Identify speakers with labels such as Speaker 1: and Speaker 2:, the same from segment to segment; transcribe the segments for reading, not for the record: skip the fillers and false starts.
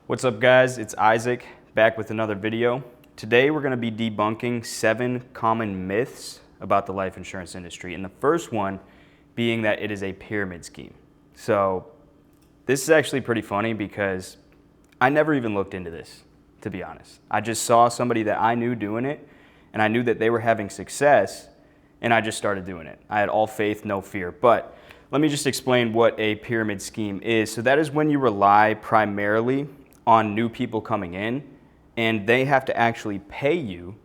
Speaker 1: What's up, guys? It's Isaac back with another video. Today we're going to be debunking 7 common myths about the life insurance industry, and the first one being that it is a pyramid scheme. So this is actually pretty funny because I never even looked into this, to be honest. I just saw somebody that I knew doing it, and I knew that they were having success, and I just started doing it. I had all faith, no fear. But let me just explain what a pyramid scheme is. So that is when you rely primarily on new people coming in, and they have to actually pay you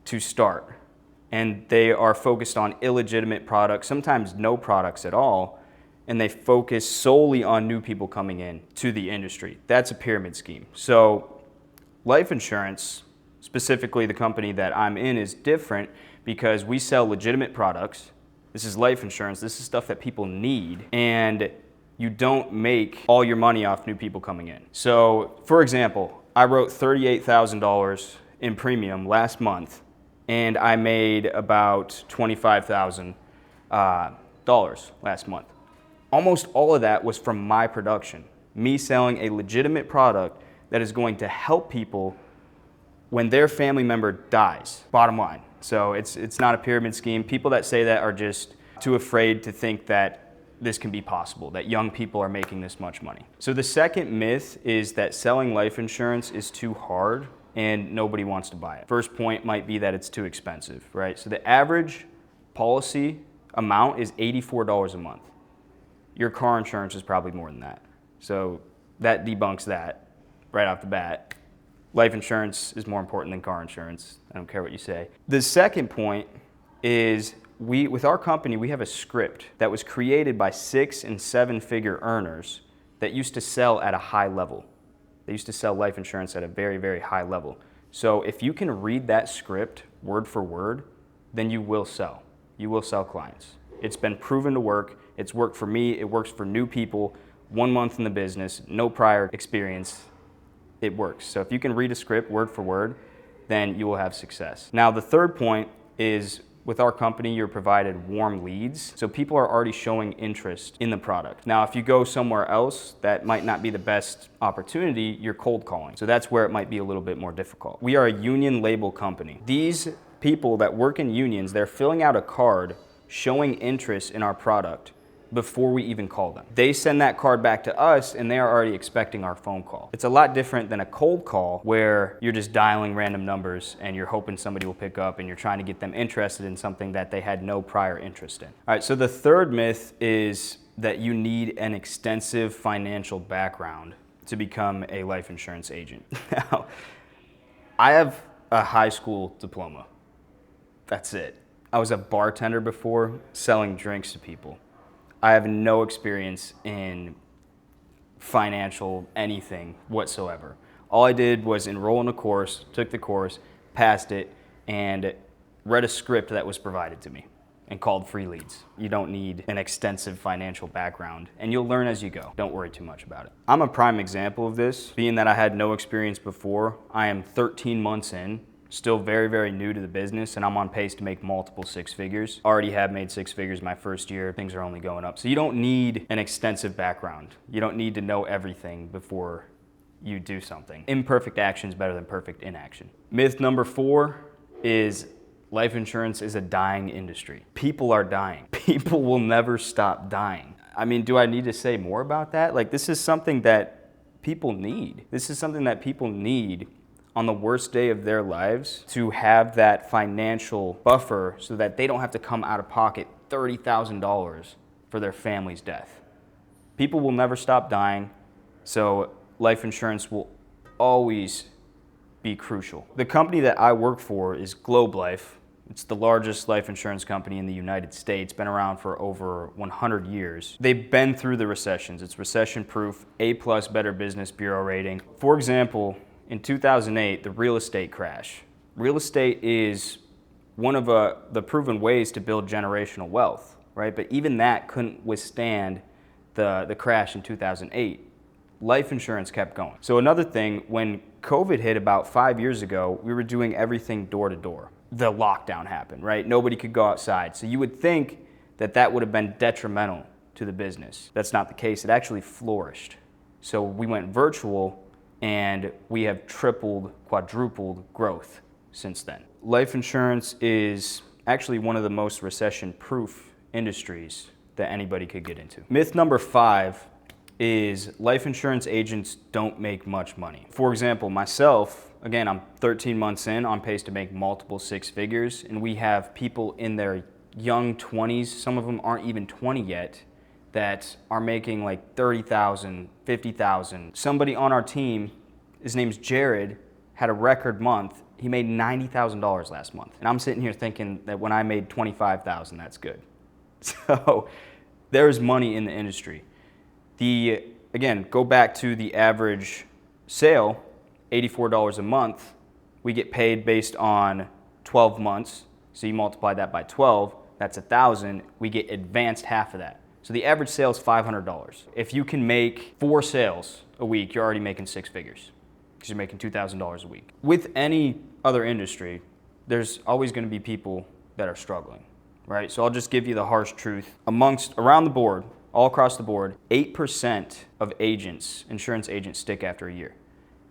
Speaker 1: to start. And they are focused on illegitimate products, sometimes no products at all, and they focus solely on new people coming in to the industry. That's a pyramid scheme. So life insurance, specifically the company that I'm in, is different because we sell legitimate products. This is life insurance. This is stuff that people need, and you don't make all your money off new people coming in. So, for example, I wrote $38,000 in premium last month, and I made about $25,000 last month. Almost all of that was from my production, me selling a legitimate product that is going to help people when their family member dies, bottom line. So it's not a pyramid scheme. People that say that are just too afraid to think that this can be possible, that young people are making this much money. So the second myth is that selling life insurance is too hard and nobody wants to buy it. First point might be that it's too expensive, right? So the average policy amount is $84 a month. Your car insurance is probably more than that. So that debunks that right off the bat. Life insurance is more important than car insurance. I don't care what you say. The second point is with our company, we have a script that was created by 6- and 7-figure earners that used to sell at a high level. They used to sell life insurance at a very, very high level. So if you can read that script word for word, then you will sell. You will sell clients. It's been proven to work. It's worked for me. It works for new people. 1 month in the business, no prior experience. It works. So if you can read a script word for word, then you will have success. Now, the third point is with our company, you're provided warm leads. So people are already showing interest in the product. Now, if you go somewhere else, that might not be the best opportunity, you're cold calling. So that's where it might be a little bit more difficult. We are a union label company. These people that work in unions, they're filling out a card showing interest in our product before we even call them. They send that card back to us and they are already expecting our phone call. It's a lot different than a cold call where you're just dialing random numbers and you're hoping somebody will pick up and you're trying to get them interested in something that they had no prior interest in. All right, so the third myth is that you need an extensive financial background to become a life insurance agent. Now, I have a high school diploma. That's it. I was a bartender before, selling drinks to people. I have no experience in financial anything whatsoever. All I did was enroll in a course, took the course, passed it, and read a script that was provided to me and called free leads. You don't need an extensive financial background, and you'll learn as you go. Don't worry too much about it. I'm a prime example of this, being that I had no experience before. I am 13 months in. Still very, very new to the business, and I'm on pace to make multiple 6 figures. Already have made 6 figures my first year. Things are only going up. So you don't need an extensive background. You don't need to know everything before you do something. Imperfect action is better than perfect inaction. Myth number 4 is life insurance is a dying industry. People are dying. People will never stop dying. I mean, do I need to say more about that? Like, this is something that people need. This is something that people need on the worst day of their lives, to have that financial buffer so that they don't have to come out of pocket $30,000 for their family's death. People will never stop dying, so life insurance will always be crucial. The company that I work for is Globe Life. It's the largest life insurance company in the United States, been around for over 100 years. They've been through the recessions. It's recession-proof, A+ Better Business Bureau rating. For example, in 2008, the real estate crash. Real estate is one of the proven ways to build generational wealth, right? But even that couldn't withstand the crash in 2008. Life insurance kept going. So another thing, when COVID hit about 5 years ago, we were doing everything door to door. The lockdown happened, right? Nobody could go outside. So you would think that that would have been detrimental to the business. That's not the case. It actually flourished. So we went virtual, and we have tripled, quadrupled growth since then. Life insurance is actually one of the most recession-proof industries that anybody could get into. Myth number 5 is life insurance agents don't make much money. For example, myself, again, I'm 13 months in, on pace to make multiple 6 figures, and we have people in their young 20s, some of them aren't even 20 yet, that are making like 30,000, 50,000. Somebody on our team, his name's Jared, had a record month. He made $90,000 last month. And I'm sitting here thinking that when I made 25,000, that's good. So there's money in the industry. Again, go back to the average sale, $84 a month. We get paid based on 12 months. So you multiply that by 12, that's 1,000. We get advanced half of that. So the average sale is $500. If you can make 4 sales a week, you're already making 6 figures because you're making $2,000 a week. With any other industry, there's always going to be people that are struggling, right? So I'll just give you the harsh truth. Around the board, all across the board, 8% of agents, insurance agents, stick after a year.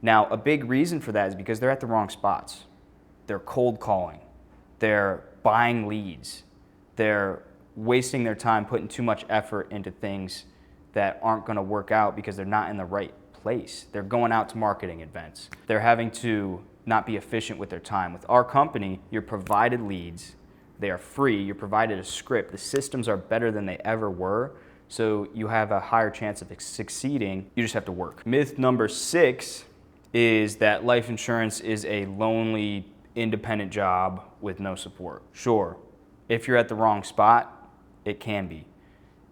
Speaker 1: Now, a big reason for that is because they're at the wrong spots. They're cold calling. They're buying leads. They're wasting their time putting too much effort into things that aren't going to work out because they're not in the right place. They're going out to marketing events. They're having to not be efficient with their time. With our company, you're provided leads. They are free. You're provided a script. The systems are better than they ever were, so you have a higher chance of succeeding. You just have to work. Myth number 6 is that life insurance is a lonely, independent job with no support. Sure, if you're at the wrong spot, it can be.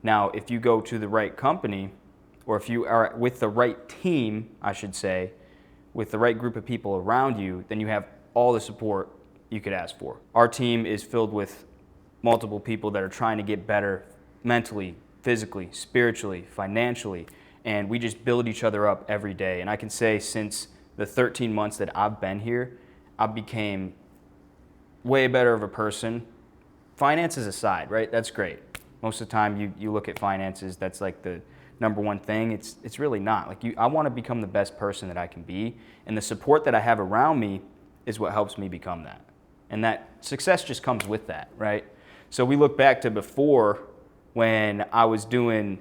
Speaker 1: Now, if you go to the right company, or if you are with the right team, I should say, with the right group of people around you, then you have all the support you could ask for. Our team is filled with multiple people that are trying to get better mentally, physically, spiritually, financially, and we just build each other up every day. And I can say since the 13 months that I've been here, I became way better of a person. Finances aside, right? That's great. Most of the time you look at finances, that's like the number one thing. It's really not. Like I want to become the best person that I can be, and the support that I have around me is what helps me become that. And that success just comes with that, right? So we look back to before when I was doing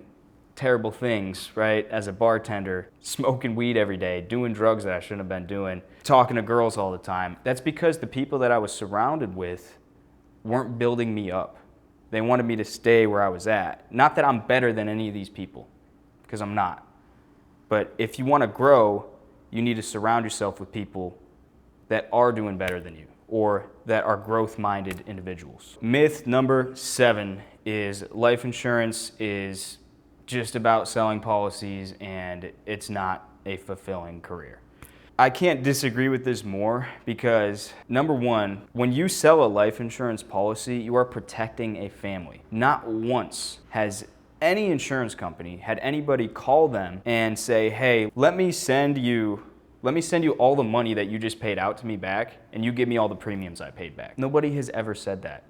Speaker 1: terrible things, right? As a bartender, smoking weed every day, doing drugs that I shouldn't have been doing, talking to girls all the time. That's because the people that I was surrounded with weren't building me up. They wanted me to stay where I was at. Not that I'm better than any of these people, because I'm not. But if you want to grow, you need to surround yourself with people that are doing better than you, or that are growth-minded individuals. Myth number 7 is life insurance is just about selling policies and it's not a fulfilling career. I can't disagree with this more because, number one, when you sell a life insurance policy, you are protecting a family. Not once has any insurance company had anybody call them and say, hey, let me send you all the money that you just paid out to me back, and you give me all the premiums I paid back. Nobody has ever said that.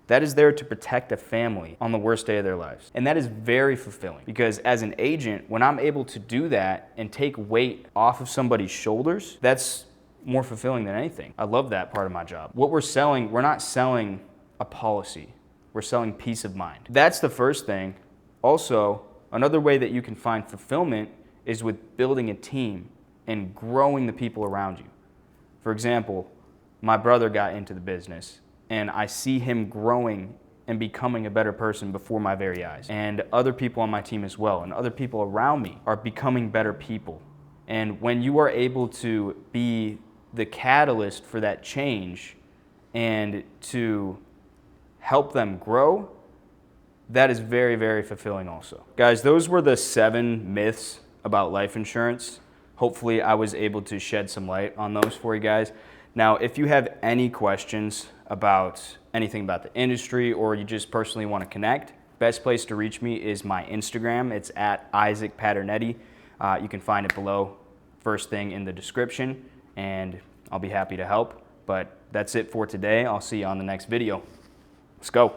Speaker 1: That is there to protect a family on the worst day of their lives. And that is very fulfilling because as an agent, when I'm able to do that and take weight off of somebody's shoulders, that's more fulfilling than anything. I love that part of my job. What we're selling, we're not selling a policy. We're selling peace of mind. That's the first thing. Also, another way that you can find fulfillment is with building a team and growing the people around you. For example, my brother got into the business, and I see him growing and becoming a better person before my very eyes. And other people on my team as well, and other people around me are becoming better people. And when you are able to be the catalyst for that change and to help them grow, that is very, very fulfilling also. Guys, those were the 7 myths about life insurance. Hopefully I was able to shed some light on those for you guys. Now, if you have any questions about anything about the industry or you just personally want to connect, best place to reach me is my Instagram. It's at Isaac Paternetti. You can find it below, first thing in the description, and I'll be happy to help. But that's it for today. I'll see you on the next video. Let's go.